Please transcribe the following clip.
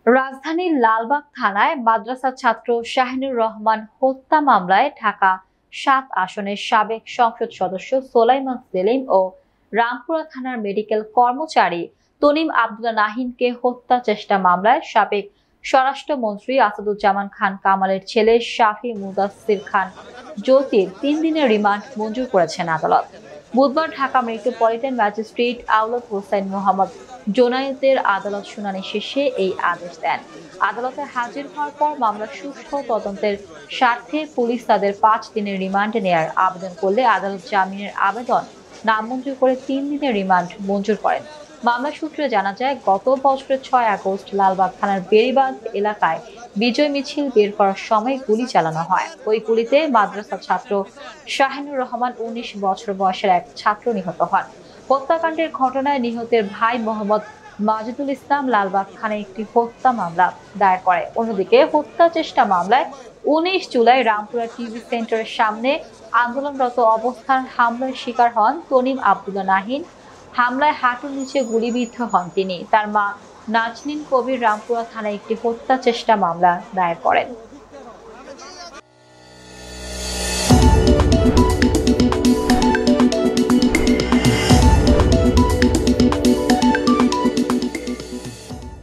রাজধানীর লালবাগ থানায় মাদ্রাসা ছাত্র শাহিনুর রহমান হত্যা মামলায় ঢাকা ৭ আসনের সাবেক সংসদ সদস্য সোলাইমান সেলিম ও রামপুরা থানার মেডিকেল কর্মচারী তনিম আব্দুল্লাহ নাহিনকে হত্যা চেষ্টা মামলায় সাবেক স্বরাষ্ট্রমন্ত্রী আসাদুজ্জামান খান কামালের ছেলে শাফি মুদাসসির খান জ্যোতির ৩ দিনের রিমান্ড মঞ্জুর করেছেন আদালত। বুধবার ঢাকা মেট্রোপলিটন ম্যাজিস্ট্রেট আওলাদ হোসেন মোহাম্মদ জোনায়েদের আদালত শুনানি শেষে এই আদেশ দেন। আদালতে হাজির হওয়ার পর মামলার সুষ্ঠু তদন্তের স্বার্থে পুলিশ তাদের ৫ দিনের রিমান্ড নেয়ার আবেদন করলে আদালত জামিনের আবেদন নামঞ্জুর করে ৩ দিনের রিমান্ড মঞ্জুর করেন। মামলা সূত্রে জানা যায়, গত বছরের ৬ আগস্ট লালবাগ থানার বেড়িবাঁধ এলাকায় বিজয় মিছিল বের করার সময় গুলি চালানো হয়। ওই গুলিতে মাদ্রাসা ছাত্র শাহিনুর রহমান ১৯ বছর বয়সের এক ছাত্র নিহত হন। হত্যাকাণ্ডের ঘটনায় নিহতের ভাই মোহাম্মদ মাজেদুল ইসলাম লালবাগ থানায় একটি হত্যা মামলা দায়ের করে। অন্যদিকে হত্যা চেষ্টা মামলায় ১৯ জুলাই রামপুরা টিভি সেন্টারের সামনে আন্দোলনরত অবস্থায় হামলার শিকার হন তনিম আব্দুল্লাহ নাহিন। হামলায় হাঁটুর নিচে গুলিবিদ্ধ হন তিনি। তার মা নাজনীন কবির রামপুরা থানায় একটি হত্যা চেষ্টা মামলা দায়ের করেন।